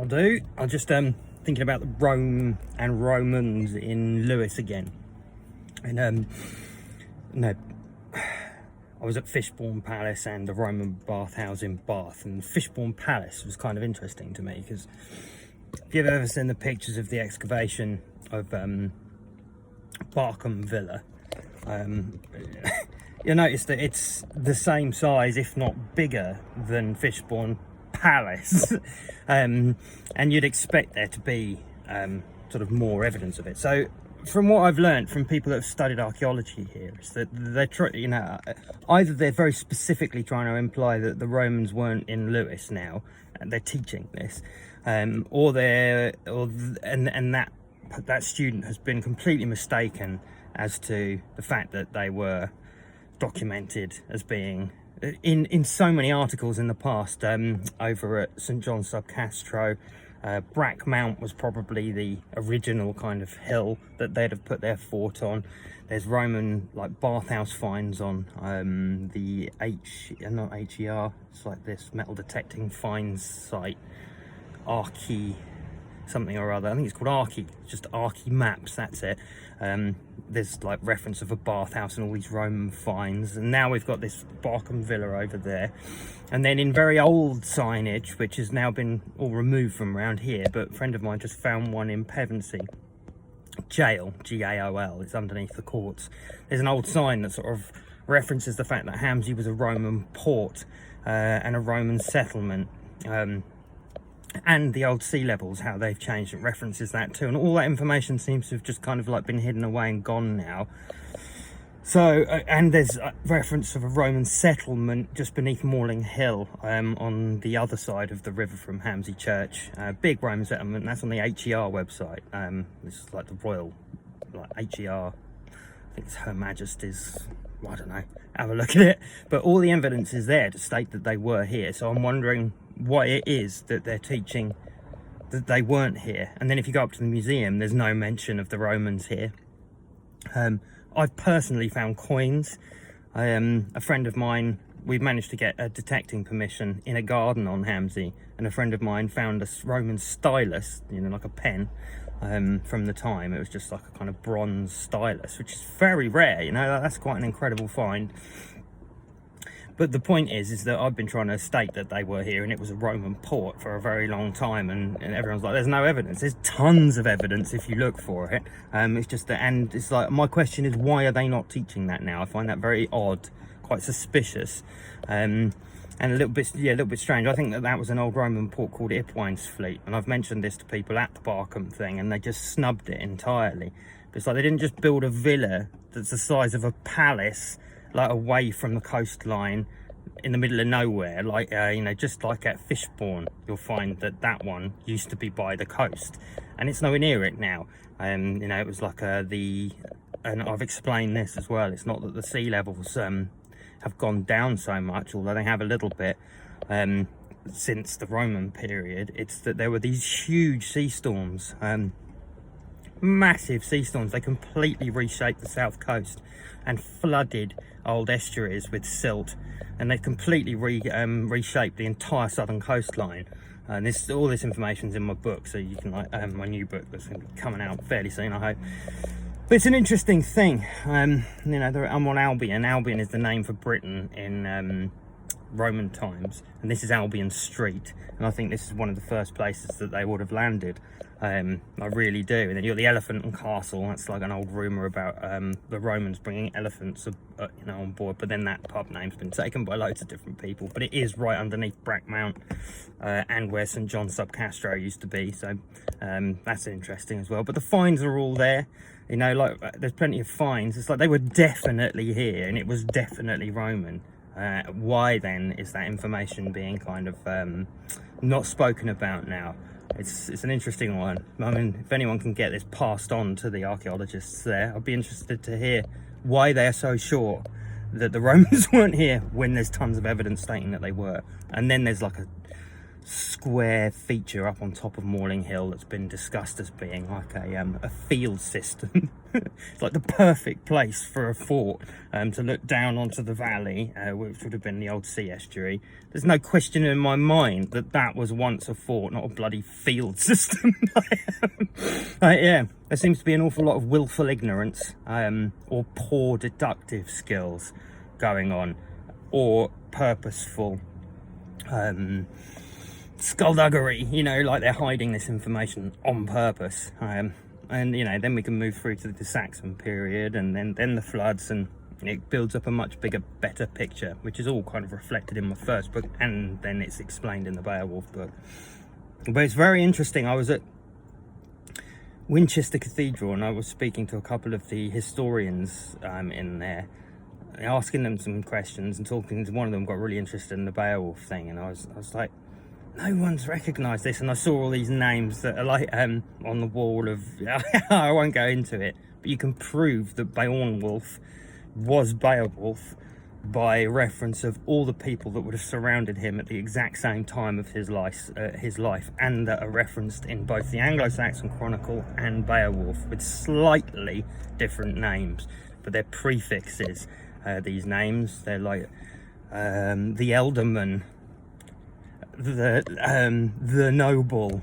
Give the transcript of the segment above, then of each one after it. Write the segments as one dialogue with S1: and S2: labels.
S1: I'm just thinking about the Rome and Romans in Lewes again. And no, I was at Fishbourne Palace and the Roman bathhouse in Bath, and Fishbourne Palace was kind of interesting to me because if you've ever seen the pictures of the excavation of Barcombe Villa, you'll notice that it's the same size, if not bigger, than Fishbourne Palace. And you'd expect there to be sort of more evidence of it. So from what I've learned from people that have studied archaeology here is that they're either they're very specifically trying to imply that the Romans weren't in Lewes now and they're teaching this, or that student has been completely mistaken as to the fact that they were documented as being in so many articles in the past. Over at St John sub Castro, Brack Mount was probably the original kind of hill that they'd have put their fort on. There's Roman bathhouse finds on the not HER, it's like this metal detecting finds site, Archie something or other. I think it's called Archie, just Archie Maps, that's it. There's reference of a bathhouse and all these Roman finds, and now we've got this Barcombe Villa over there. And then in very old signage, which has now been all removed from around here, but a friend of mine just found one in Pevensey Jail, Gaol, it's underneath the courts. There's an old sign that sort of references the fact that Hamsey was a Roman port and a Roman settlement. And the old sea levels, how they've changed, it references that too, and all that information seems to have just kind of been hidden away and gone now. So and there's a reference of a Roman settlement just beneath Morling Hill, on the other side of the river from Hamsey Church. Big Roman settlement, that's on the HER website. This is the royal HER, I think it's Her Majesty's, I don't know, have a look at it, but all the evidence is there to state that they were here. So I'm wondering what it is that they're teaching that they weren't here. And then if you go up to the museum, there's no mention of the Romans here. I've personally found coins. A friend of mine, we've managed to get a detecting permission in a garden on Hamsey, and a friend of mine found a Roman stylus, like a pen, from the time. It was just like a kind of bronze stylus, which is very rare, that's quite an incredible find. But the point is that I've been trying to state that they were here and it was a Roman port for a very long time, and everyone's like, there's no evidence. There's tons of evidence if you look for it. It's just that, and it's my question is, why are they not teaching that now? I find that very odd, quite suspicious, and a little bit strange. I think that was an old Roman port called Ipwine's Fleet, and I've mentioned this to people at the Barcombe thing, and they just snubbed it entirely. It's they didn't just build a villa that's the size of a palace, away from the coastline in the middle of nowhere, just like at Fishbourne. You'll find that one used to be by the coast and it's nowhere near it now. It was and I've explained this as well, it's not that the sea levels have gone down so much, although they have a little bit since the Roman period. It's that there were these huge sea storms, massive sea storms. They completely reshaped the south coast and flooded old estuaries with silt, and they completely reshaped the entire southern coastline. And all this information's in my book, so you can my new book that's going to be coming out fairly soon, I hope. But it's an interesting thing. I'm on Albion. Albion is the name for Britain in Roman times, and this is Albion Street, and I think this is one of the first places that they would have landed. I really do. And then you've got the Elephant and Castle. That's an old rumour about the Romans bringing elephants on board, but then that pub name's been taken by loads of different people. But it is right underneath Brack Mount and where St John sub Castro used to be, so that's interesting as well. But the finds are all there, there's plenty of finds. It's they were definitely here and it was definitely Roman. Why then is that information being kind of not spoken about now? It's an interesting one. I mean, if anyone can get this passed on to the archaeologists there, I'd be interested to hear why they're so sure that the Romans weren't here when there's tons of evidence stating that they were. And then there's a square feature up on top of Morling Hill that's been discussed as being a field system. It's like the perfect place for a fort, to look down onto the valley, which would have been the old sea estuary. There's no question in my mind that that was once a fort, not a bloody field system. Yeah, there seems to be an awful lot of willful ignorance, or poor deductive skills going on, or purposeful skullduggery, you know, like they're hiding this information on purpose. And you know, then we can move through to the Saxon period, and then the floods, and it builds up a much bigger, better picture, which is all kind of reflected in my first book, and then it's explained in the Beowulf book. But it's very interesting. I was at Winchester Cathedral, and I was speaking to a couple of the historians in there, asking them some questions, and talking to one of them got really interested in the Beowulf thing, and I was like, no one's recognised this. And I saw all these names that are like on the wall of I won't go into it, but you can prove that Beowulf was Beowulf by reference of all the people that would have surrounded him at the exact same time of his life, and that are referenced in both the Anglo-Saxon Chronicle and Beowulf, with slightly different names, but they're prefixes. These names, they're like the Elderman, the noble,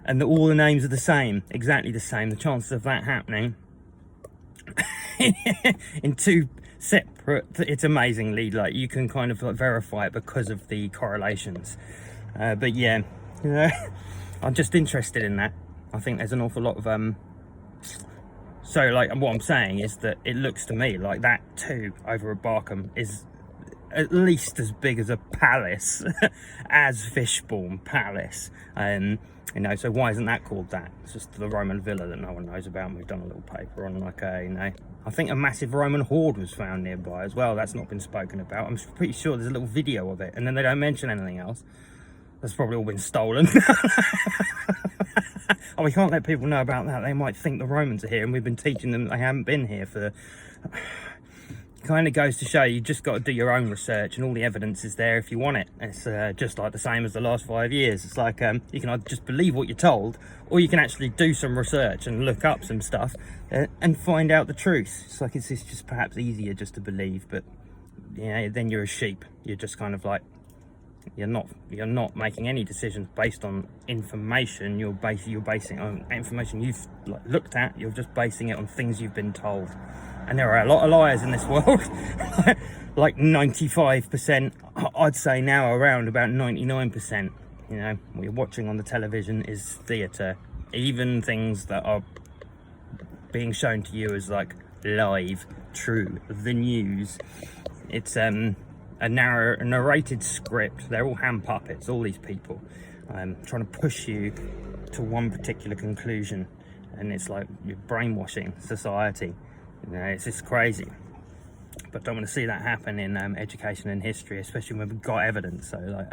S1: and all the names are the same, exactly the same. The chances of that happening in two separate, it's amazingly, like, you can kind of like verify it because of the correlations. But yeah, you know, I'm just interested in that. I think there's an awful lot of so like, what I'm saying is that it looks to me like that too over at Barcombe is at least as big as a palace as Fishbourne Palace. You know, so why isn't that called that? It's just the Roman villa that no one knows about, and we've done a little paper on, like, you know, I think a massive Roman hoard was found nearby as well. That's not been spoken about. I'm pretty sure there's a little video of it, and then they don't mention anything else. That's probably all been stolen. Oh, we can't let people know about that. They might think the Romans are here, and we've been teaching them they haven't been here for... Kind of goes to show you just got to do your own research, and all the evidence is there if you want it. It's just like the same as the last 5 years. It's like you can either just believe what you're told, or you can actually do some research and look up some stuff and find out the truth. It's like it's just perhaps easier just to believe, but you know, then you're a sheep. You're just kind of like, you're not making any decisions based on information. You're basing it on information you've like looked at. You're just basing it on things you've been told. And there are a lot of liars in this world. Like 95%, I'd say now around about 99%. You know, what you're watching on the television is theatre. Even things that are being shown to you as like live, true, the news. It's a narrated script. They're all hand puppets, all these people, trying to push you to one particular conclusion. And it's like you're brainwashing society. You know, it's just crazy. But don't want to see that happen in education and history, especially when we've got evidence. So like